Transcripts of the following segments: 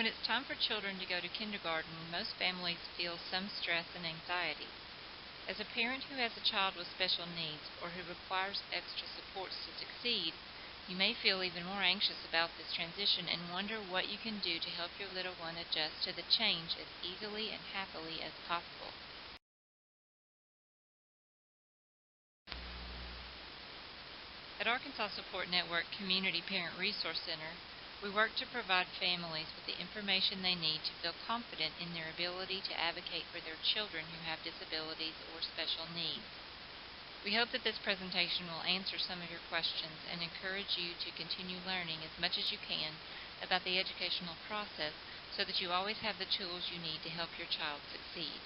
When it's time for children to go to kindergarten, most families feel some stress and anxiety. As a parent who has a child with special needs or who requires extra supports to succeed, you may feel even more anxious about this transition and wonder what you can do to help your little one adjust to the change as easily and happily as possible. At Arkansas Support Network Community Parent Resource Center, we work to provide families with the information they need to feel confident in their ability to advocate for their children who have disabilities or special needs. We hope that this presentation will answer some of your questions and encourage you to continue learning as much as you can about the educational process so that you always have the tools you need to help your child succeed.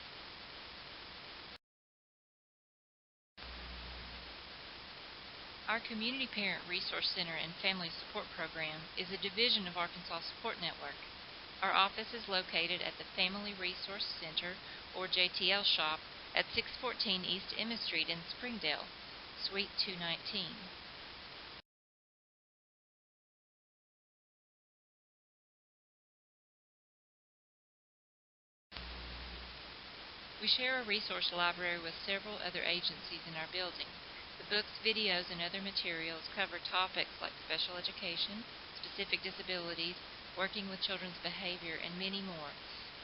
Our Community Parent Resource Center and Family Support Program is a division of Arkansas Support Network. Our office is located at the Family Resource Center, or JTL shop, at 614 East Emma Street in Springdale, Suite 219. We share a resource library with several other agencies in our building. The books, videos, and other materials cover topics like special education, specific disabilities, working with children's behavior, and many more.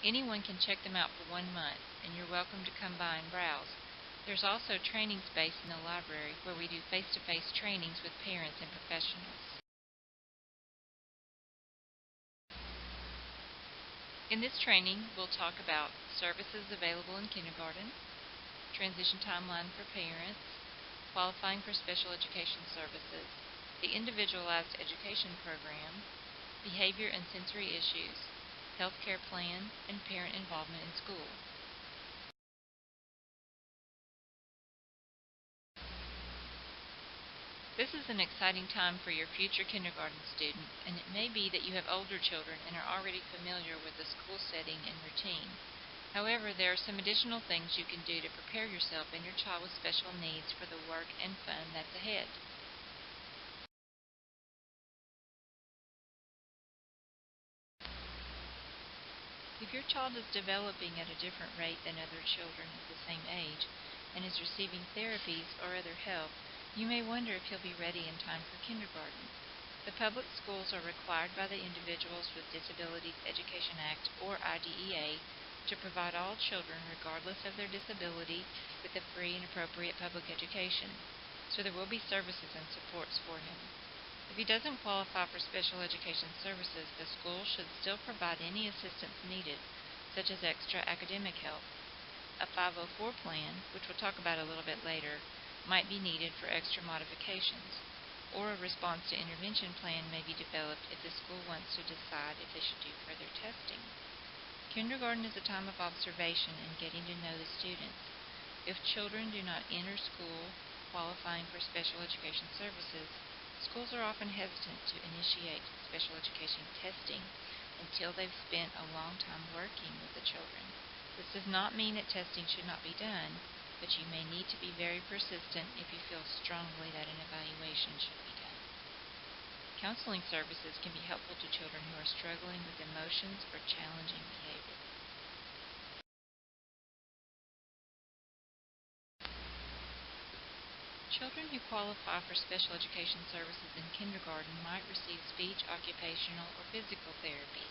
Anyone can check them out for 1 month, and you're welcome to come by and browse. There's also training space in the library where we do face-to-face trainings with parents and professionals. In this training, we'll talk about services available in kindergarten, transition timeline for parents, qualifying for special education services, the individualized education program, behavior and sensory issues, health care plan, and parent involvement in school. This is an exciting time for your future kindergarten student, and it may be that you have older children and are already familiar with the school setting and routine. However, there are some additional things you can do to prepare yourself and your child with special needs for the work and fun that's ahead. If your child is developing at a different rate than other children of the same age and is receiving therapies or other help, you may wonder if he'll be ready in time for kindergarten. The public schools are required by the Individuals with Disabilities Education Act, or IDEA, to provide all children, regardless of their disability, with a free and appropriate public education, so there will be services and supports for him. If he doesn't qualify for special education services, the school should still provide any assistance needed, such as extra academic help. A 504 plan, which we'll talk about a little bit later, might be needed for extra modifications, or a response to intervention plan may be developed if the school wants to decide if they should do further testing. Kindergarten is a time of observation and getting to know the students. If children do not enter school qualifying for special education services, schools are often hesitant to initiate special education testing until they've spent a long time working with the children. This does not mean that testing should not be done, but you may need to be very persistent if you feel strongly that an evaluation should be done. Counseling services can be helpful to children who are struggling with emotions or challenging behavior. Children who qualify for special education services in kindergarten might receive speech, occupational, or physical therapy,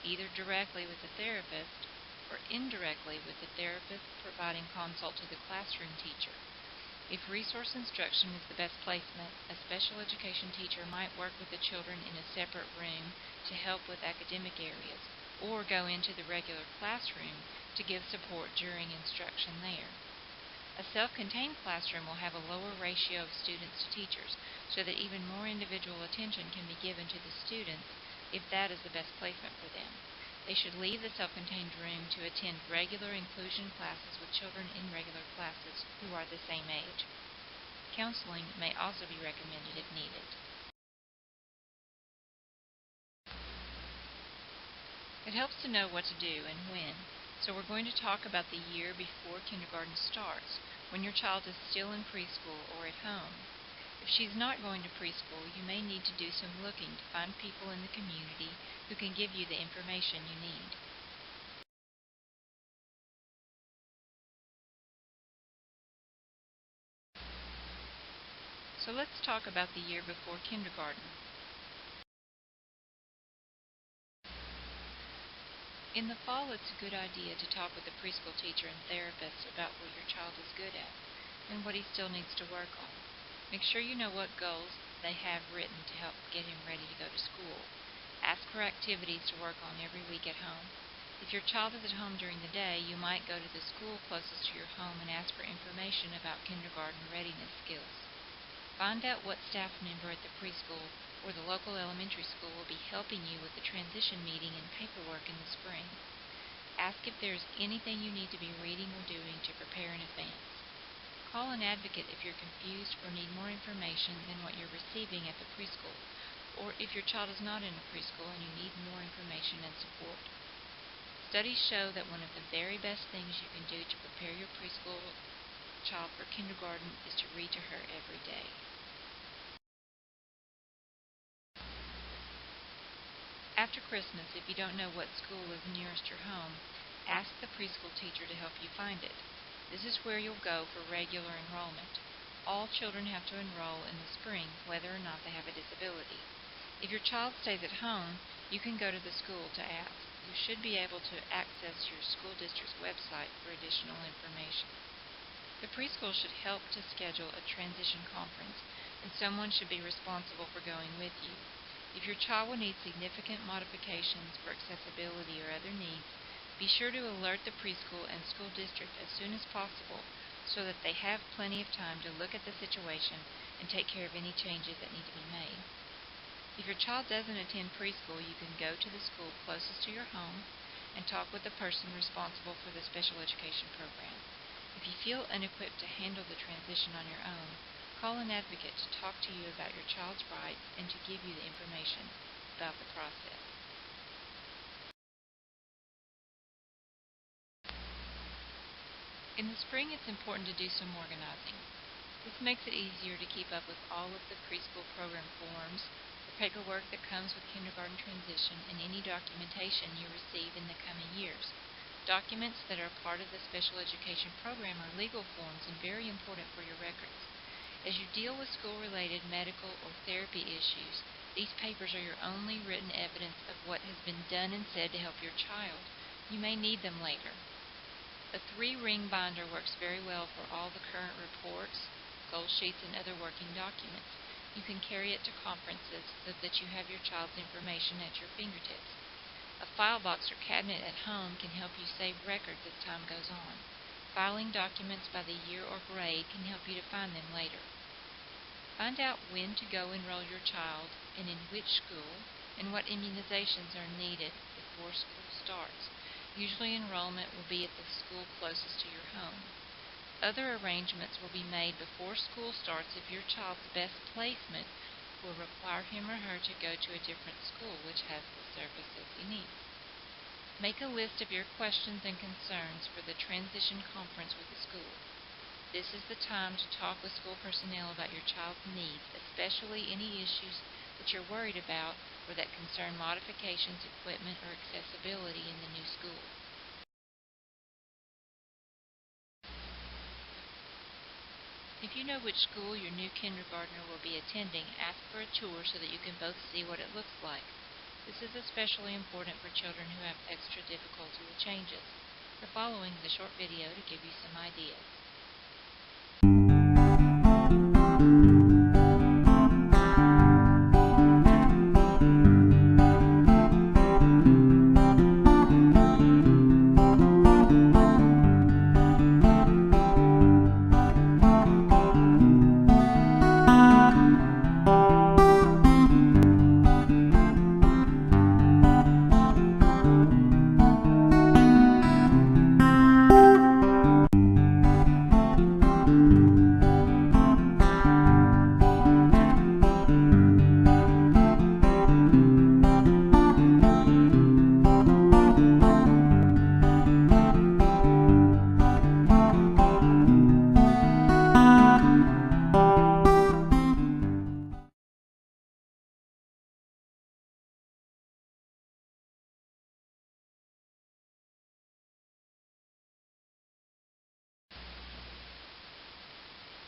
either directly with the therapist or indirectly with the therapist providing consult to the classroom teacher. If resource instruction is the best placement, a special education teacher might work with the children in a separate room to help with academic areas, or go into the regular classroom to give support during instruction there. A self-contained classroom will have a lower ratio of students to teachers, so that even more individual attention can be given to the students if that is the best placement for them. They should leave the self-contained room to attend regular inclusion classes with children in regular classes who are the same age. Counseling may also be recommended if needed. It helps to know what to do and when, so we're going to talk about the year before kindergarten starts, when your child is still in preschool or at home. If she's not going to preschool, you may need to do some looking to find people in the community who can give you the information you need. So let's talk about the year before kindergarten. In the fall, it's a good idea to talk with a preschool teacher and therapist about what your child is good at and what he still needs to work on. Make sure you know what goals they have written to help get him ready to go to school. Ask for activities to work on every week at home. If your child is at home during the day, you might go to the school closest to your home and ask for information about kindergarten readiness skills. Find out what staff member at the preschool or the local elementary school will be helping you with the transition meeting and paperwork in the spring. Ask if there is anything you need to be reading or doing to prepare in advance. Call an advocate if you're confused or need more information than what you're receiving at the preschool, or if your child is not in a preschool and you need more information and support. Studies show that one of the very best things you can do to prepare your preschool child for kindergarten is to read to her every day. After Christmas, if you don't know what school is nearest your home, ask the preschool teacher to help you find it. This is where you'll go for regular enrollment. All children have to enroll in the spring, whether or not they have a disability. If your child stays at home, you can go to the school to ask. You should be able to access your school district's website for additional information. The preschool should help to schedule a transition conference, and someone should be responsible for going with you. If your child will need significant modifications for accessibility or other needs, be sure to alert the preschool and school district as soon as possible so that they have plenty of time to look at the situation and take care of any changes that need to be made. If your child doesn't attend preschool, you can go to the school closest to your home and talk with the person responsible for the special education program. If you feel unequipped to handle the transition on your own, call an advocate to talk to you about your child's rights and to give you the information about the process. In the spring, it's important to do some organizing. This makes it easier to keep up with all of the preschool program forms, the paperwork that comes with kindergarten transition, and any documentation you receive in the coming years. Documents that are part of the special education program are legal forms and very important for your records. As you deal with school-related medical or therapy issues, these papers are your only written evidence of what has been done and said to help your child. You may need them later. A 3-ring binder works very well for all the current reports, goal sheets, and other working documents. You can carry it to conferences so that you have your child's information at your fingertips. A file box or cabinet at home can help you save records as time goes on. Filing documents by the year or grade can help you to find them later. Find out when to go enroll your child and in which school and what immunizations are needed before school starts. Usually enrollment will be at the school closest to your home. Other arrangements will be made before school starts if your child's best placement will require him or her to go to a different school which has the services he needs. Make a list of your questions and concerns for the transition conference with the school. This is the time to talk with school personnel about your child's needs, especially any issues that you're worried about or that concern modifications, equipment, or accessibility in the new school. If you know which school your new kindergartner will be attending, ask for a tour so that you can both see what it looks like. This is especially important for children who have extra difficulty with changes. The following is a short video to give you some ideas.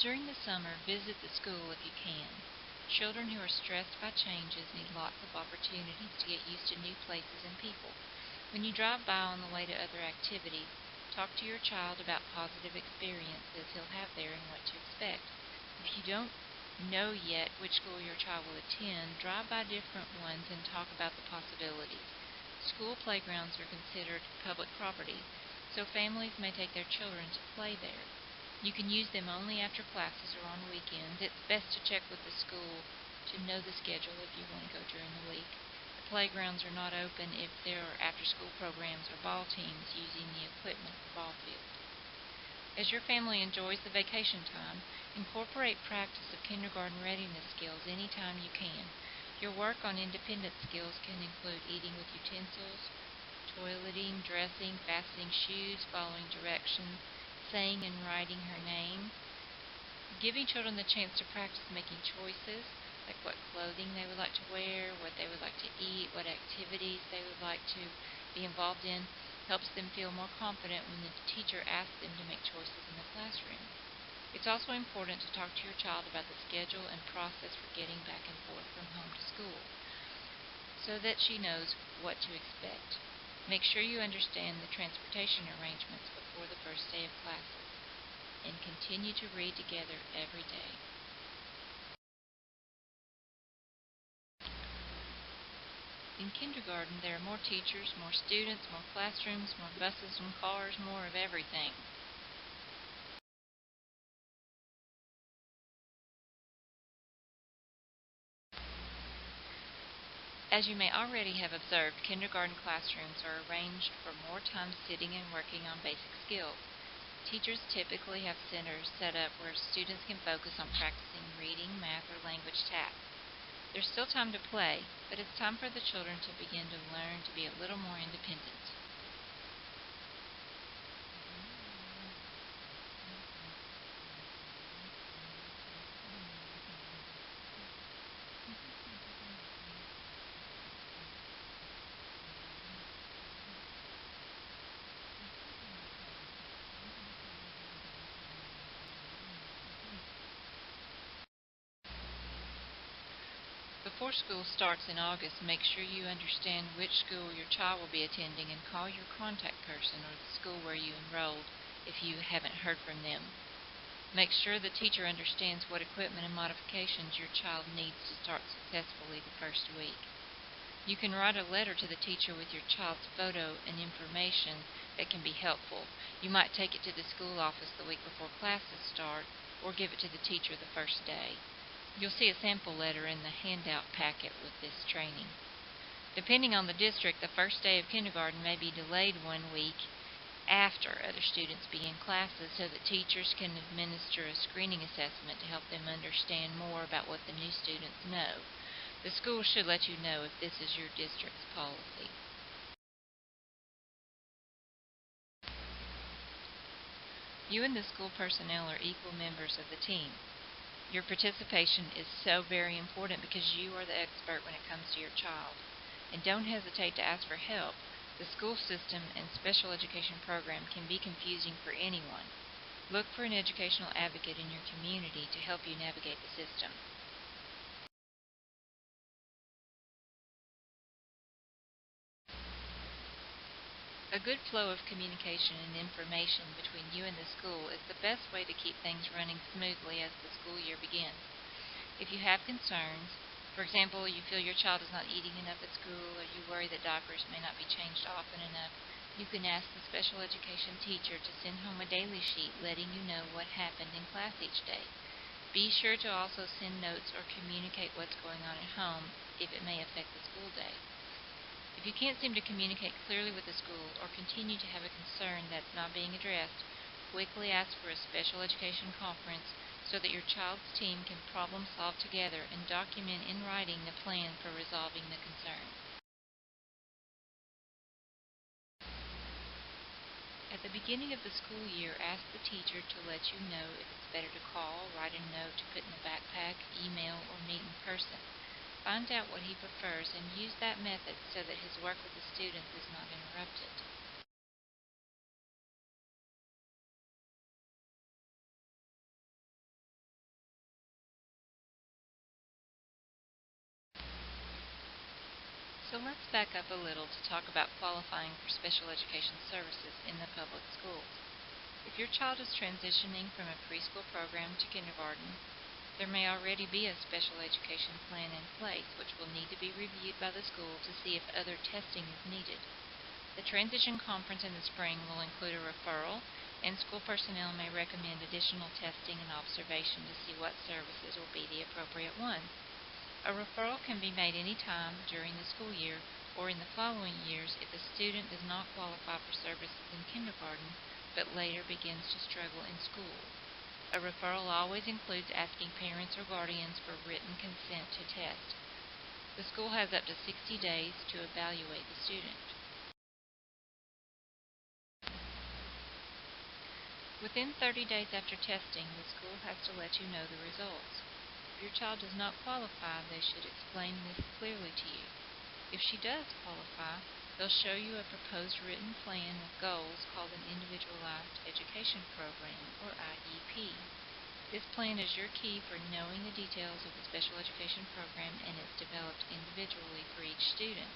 During the summer, visit the school if you can. Children who are stressed by changes need lots of opportunities to get used to new places and people. When you drive by on the way to other activities, talk to your child about positive experiences he'll have there and what to expect. If you don't know yet which school your child will attend, drive by different ones and talk about the possibilities. School playgrounds are considered public property, so families may take their children to play there. You can use them only after classes or on weekends. It's best to check with the school to know the schedule if you want to go during the week. The playgrounds are not open if there are after-school programs or ball teams using the equipment at the ball field. As your family enjoys the vacation time, incorporate practice of kindergarten readiness skills anytime you can. Your work on independent skills can include eating with utensils, toileting, dressing, fastening shoes, following directions, saying and writing her name. Giving children the chance to practice making choices, like what clothing they would like to wear, what they would like to eat, what activities they would like to be involved in, helps them feel more confident when the teacher asks them to make choices in the classroom. It's also important to talk to your child about the schedule and process for getting back and forth from home to school, so that she knows what to expect. Make sure you understand the transportation arrangements before the first day of classes, and continue to read together every day. In kindergarten, there are more teachers, more students, more classrooms, more buses and cars, more of everything. As you may already have observed, kindergarten classrooms are arranged for more time sitting and working on basic skills. Teachers typically have centers set up where students can focus on practicing reading, math, or language tasks. There's still time to play, but it's time for the children to begin to learn to be a little more independent. Before school starts in August, make sure you understand which school your child will be attending and call your contact person or the school where you enrolled if you haven't heard from them. Make sure the teacher understands what equipment and modifications your child needs to start successfully the first week. You can write a letter to the teacher with your child's photo and information that can be helpful. You might take it to the school office the week before classes start, or give it to the teacher the first day. You'll see a sample letter in the handout packet with this training. Depending on the district, the first day of kindergarten may be delayed 1 week after other students begin classes so that teachers can administer a screening assessment to help them understand more about what the new students know. The school should let you know if this is your district's policy. You and the school personnel are equal members of the team. Your participation is so very important because you are the expert when it comes to your child. And don't hesitate to ask for help. The school system and special education program can be confusing for anyone. Look for an educational advocate in your community to help you navigate the system. A good flow of communication and information between you and the school is the best way to keep things running smoothly as the school year begins. If you have concerns, for example, you feel your child is not eating enough at school, or you worry that diapers may not be changed often enough, you can ask the special education teacher to send home a daily sheet letting you know what happened in class each day. Be sure to also send notes or communicate what's going on at home if it may affect the school day. If you can't seem to communicate clearly with the school or continue to have a concern that's not being addressed, quickly ask for a special education conference so that your child's team can problem solve together and document in writing the plan for resolving the concern. At the beginning of the school year, ask the teacher to let you know if it's better to call, write a note to put in a backpack, email, or meet in person. Find out what he prefers and use that method so that his work with the students is not interrupted. So let's back up a little to talk about qualifying for special education services in the public schools. If your child is transitioning from a preschool program to kindergarten, there may already be a special education plan in place which will need to be reviewed by the school to see if other testing is needed. The transition conference in the spring will include a referral, and school personnel may recommend additional testing and observation to see what services will be the appropriate ones. A referral can be made any time during the school year or in the following years if a student does not qualify for services in kindergarten but later begins to struggle in school. A referral always includes asking parents or guardians for written consent to test. The school has up to 60 days to evaluate the student. Within 30 days after testing, the school has to let you know the results. If your child does not qualify, they should explain this clearly to you. If she does qualify, they'll show you a proposed written plan with goals called an Individualized Education Program, or IEP. This plan is your key for knowing the details of the special education program, and it's developed individually for each student.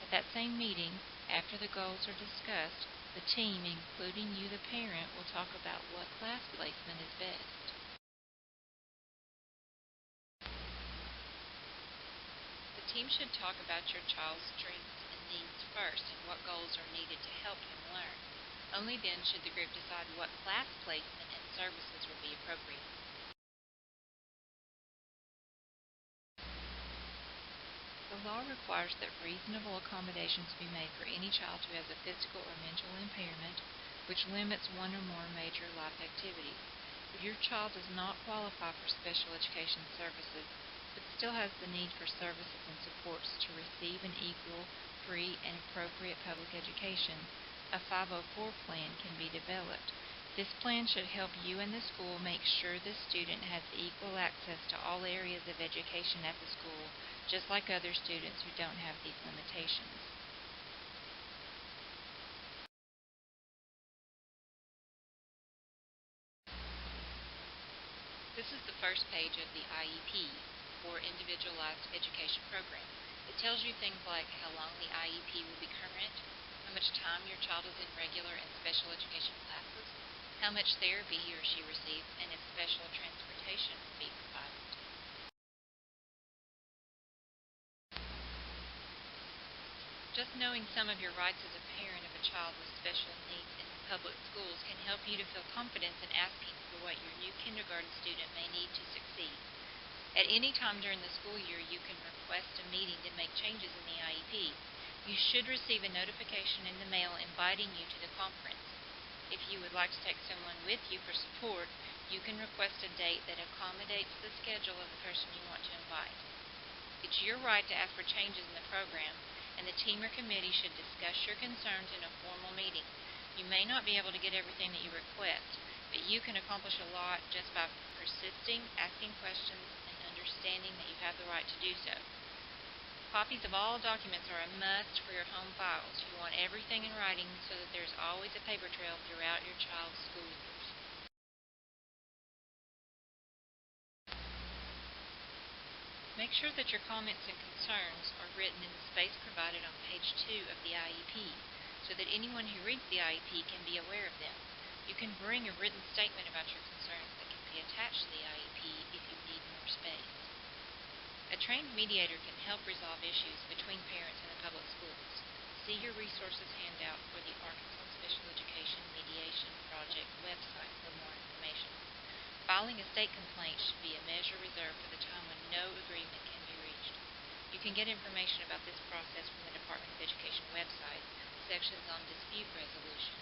At that same meeting, after the goals are discussed, the team, including you the parent, will talk about what class placement is best. The team should talk about your child's strengths and needs first and what goals are needed to help him learn. Only then should the group decide what class placement and services will be appropriate. The law requires that reasonable accommodations be made for any child who has a physical or mental impairment which limits one or more major life activities. If your child does not qualify for special education services but still has the need for services and supports to receive an equal, free, and appropriate public education, a 504 plan can be developed. This plan should help you and the school make sure the student has equal access to all areas of education at the school, just like other students who don't have these limitations. This is the first page of the IEP, or Individualized Education Program. It tells you things like how long the IEP will be current, how much time your child is in regular and special education classes, how much therapy he or she receives, and if special transportation will be provided. Just knowing some of your rights as a parent of a child with special needs in the public schools can help you to feel confidence in asking for what your new kindergarten student may need to succeed. At any time during the school year, you can request a meeting to make changes in the IEP. You should receive a notification in the mail inviting you to the conference. If you would like to take someone with you for support, you can request a date that accommodates the schedule of the person you want to invite. It's your right to ask for changes in the program, and the team or committee should discuss your concerns in a formal meeting. You may not be able to get everything that you request, but you can accomplish a lot just by persisting, asking questions, and understanding that you have the right to do so. Copies of all documents are a must for your home files. You want everything in writing so that there's always a paper trail throughout your child's school years. Make sure that your comments and concerns are written in the space provided on page 2 of the IEP so that anyone who reads the IEP can be aware of them. You can bring a written statement about your concerns that can be attached to the IEP if you need more space. A trained mediator can help resolve issues between parents in the public schools. See your resources handout for the Arkansas Special Education Mediation Project website for more information. Filing a state complaint should be a measure reserved for the time when no agreement can be reached. You can get information about this process from the Department of Education website, sections on dispute resolution,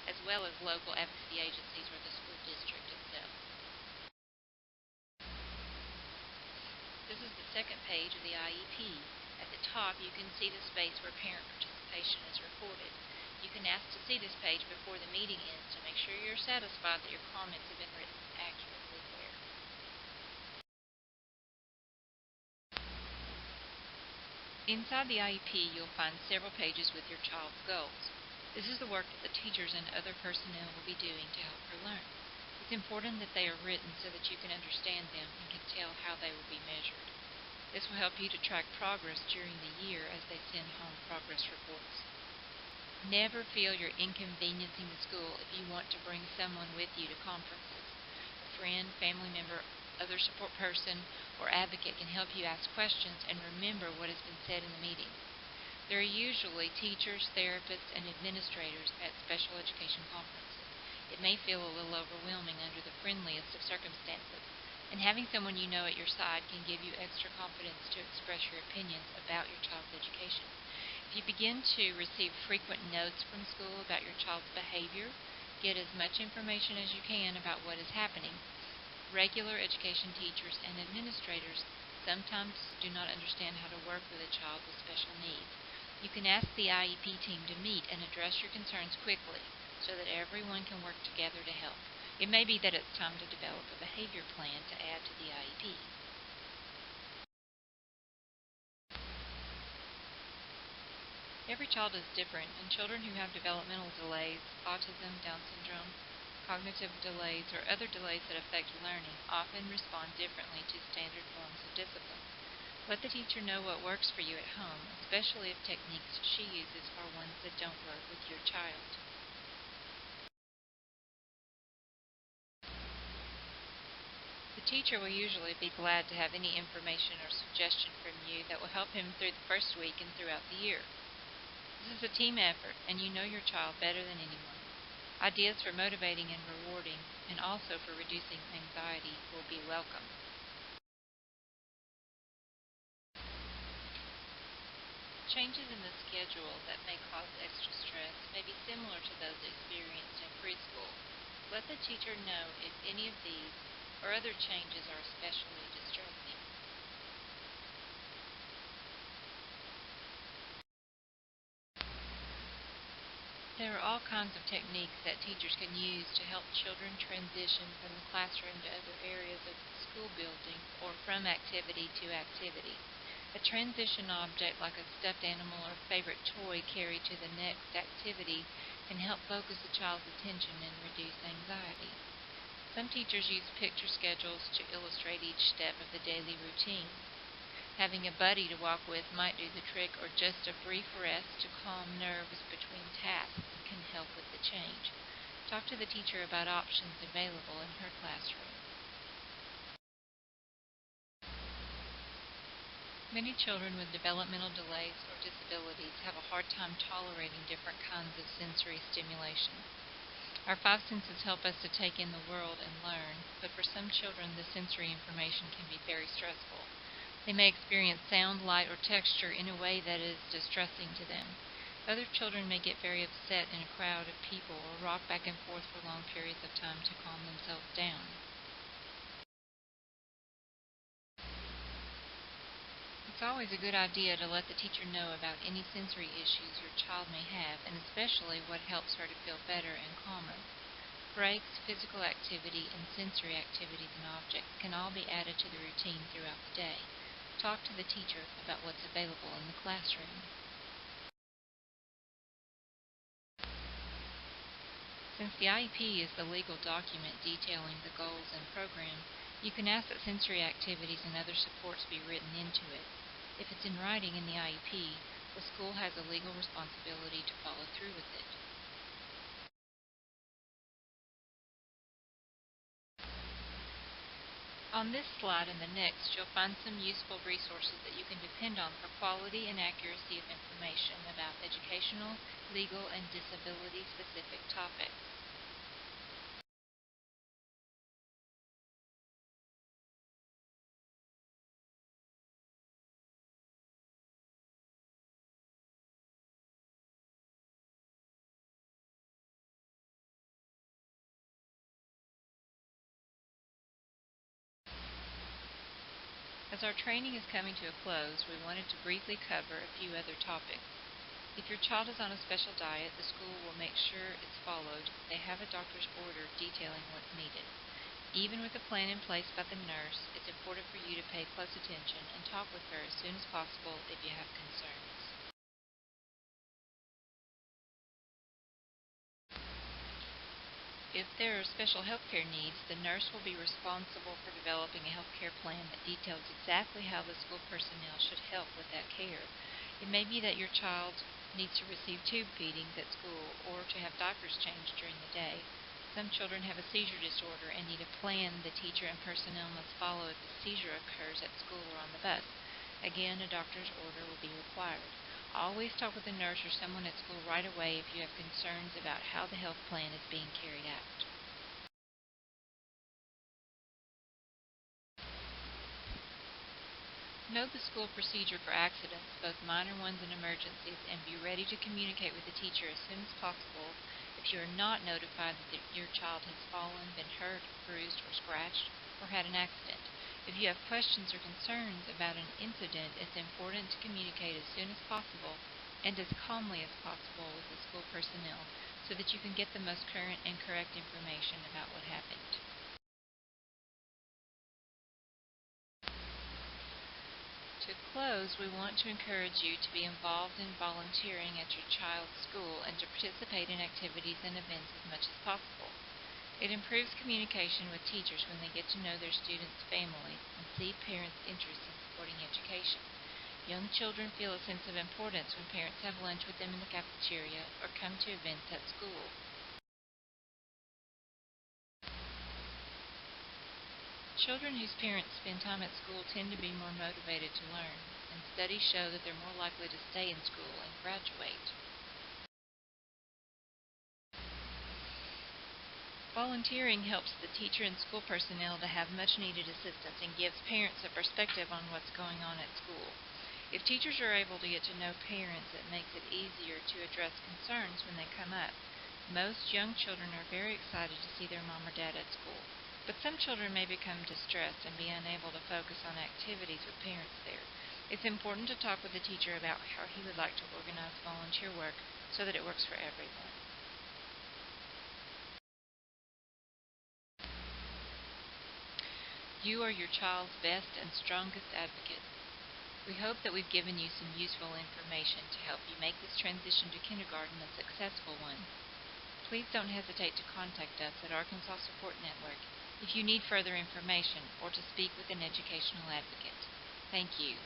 as well as local advocacy agencies or the school district itself. This is the second page of the IEP. At the top, you can see the space where parent participation is recorded. You can ask to see this page before the meeting ends to make sure you're satisfied that your comments have been written accurately there. Inside the IEP, you'll find several pages with your child's goals. This is the work that the teachers and other personnel will be doing to help her learn. It's important that they are written so that you can understand them and can tell how they will be measured. This will help you to track progress during the year as they set progress reports. Never feel you're inconveniencing the school if you want to bring someone with you to conferences. A friend, family member, other support person, or advocate can help you ask questions and remember what has been said in the meeting. There are usually teachers, therapists, and administrators at special education conferences. It may feel a little overwhelming under the friendliest of circumstances, and having someone you know at your side can give you extra confidence to express your opinions about your child's education. If you begin to receive frequent notes from school about your child's behavior, get as much information as you can about what is happening. Regular education teachers and administrators sometimes do not understand how to work with a child with special needs. You can ask the IEP team to meet and address your concerns quickly so that everyone can work together to help. It may be that it's time to develop a behavior plan to add to the IEP. Every child is different, and children who have developmental delays, autism, Down syndrome, cognitive delays, or other delays that affect learning often respond differently to standard forms of discipline. Let the teacher know what works for you at home, especially if techniques she uses are ones that don't work with your child. The teacher will usually be glad to have any information or suggestion from you that will help him through the first week and throughout the year. This is a team effort, and you know your child better than anyone. Ideas for motivating and rewarding, and also for reducing anxiety, will be welcome. Changes in the schedule that may cause extra stress may be similar to those experienced in preschool. Let the teacher know if any of these or other changes are especially distressing. There are all kinds of techniques that teachers can use to help children transition from the classroom to other areas of the school building or from activity to activity. A transition object like a stuffed animal or favorite toy carried to the next activity can help focus the child's attention and reduce anxiety. Some teachers use picture schedules to illustrate each step of the daily routine. Having a buddy to walk with might do the trick, or just a brief rest to calm nerves between tasks can help with the change. Talk to the teacher about options available in her classroom. Many children with developmental delays or disabilities have a hard time tolerating different kinds of sensory stimulation. Our five senses help us to take in the world and learn, but for some children the sensory information can be very stressful. They may experience sound, light, or texture in a way that is distressing to them. Other children may get very upset in a crowd of people or rock back and forth for long periods of time to calm themselves down. It's always a good idea to let the teacher know about any sensory issues your child may have, and especially what helps her to feel better and calmer. Breaks, physical activity, and sensory activities and objects can all be added to the routine throughout the day. Talk to the teacher about what's available in the classroom. Since the IEP is the legal document detailing the goals and program, you can ask that sensory activities and other supports be written into it. If it's in writing in the IEP, the school has a legal responsibility to follow through with it. On this slide and the next, you'll find some useful resources that you can depend on for quality and accuracy of information about educational, legal, and disability-specific topics. As our training is coming to a close, we wanted to briefly cover a few other topics. If your child is on a special diet, the school will make sure it's followed. They have a doctor's order detailing what's needed. Even with a plan in place by the nurse, it's important for you to pay close attention and talk with her as soon as possible if you have concerns. If there are special healthcare needs, the nurse will be responsible for developing a healthcare plan that details exactly how the school personnel should help with that care. It may be that your child needs to receive tube feedings at school or to have diapers changed during the day. Some children have a seizure disorder and need a plan the teacher and personnel must follow if a seizure occurs at school or on the bus. Again, a doctor's order will be required. Always talk with a nurse or someone at school right away if you have concerns about how the health plan is being carried out. Know the school procedure for accidents, both minor ones and emergencies, and be ready to communicate with the teacher as soon as possible if you are not notified that your child has fallen, been hurt, bruised, or scratched, or had an accident. If you have questions or concerns about an incident, it's important to communicate as soon as possible and as calmly as possible with the school personnel so that you can get the most current and correct information about what happened. To close, we want to encourage you to be involved in volunteering at your child's school and to participate in activities and events as much as possible. It improves communication with teachers when they get to know their students' families and see parents' interest in supporting education. Young children feel a sense of importance when parents have lunch with them in the cafeteria or come to events at school. Children whose parents spend time at school tend to be more motivated to learn, and studies show that they're more likely to stay in school and graduate. Volunteering helps the teacher and school personnel to have much needed assistance and gives parents a perspective on what's going on at school. If teachers are able to get to know parents, it makes it easier to address concerns when they come up. Most young children are very excited to see their mom or dad at school, but some children may become distressed and be unable to focus on activities with parents there. It's important to talk with the teacher about how he would like to organize volunteer work so that it works for everyone. You are your child's best and strongest advocate. We hope that we've given you some useful information to help you make this transition to kindergarten a successful one. Please don't hesitate to contact us at Arkansas Support Network if you need further information or to speak with an educational advocate. Thank you.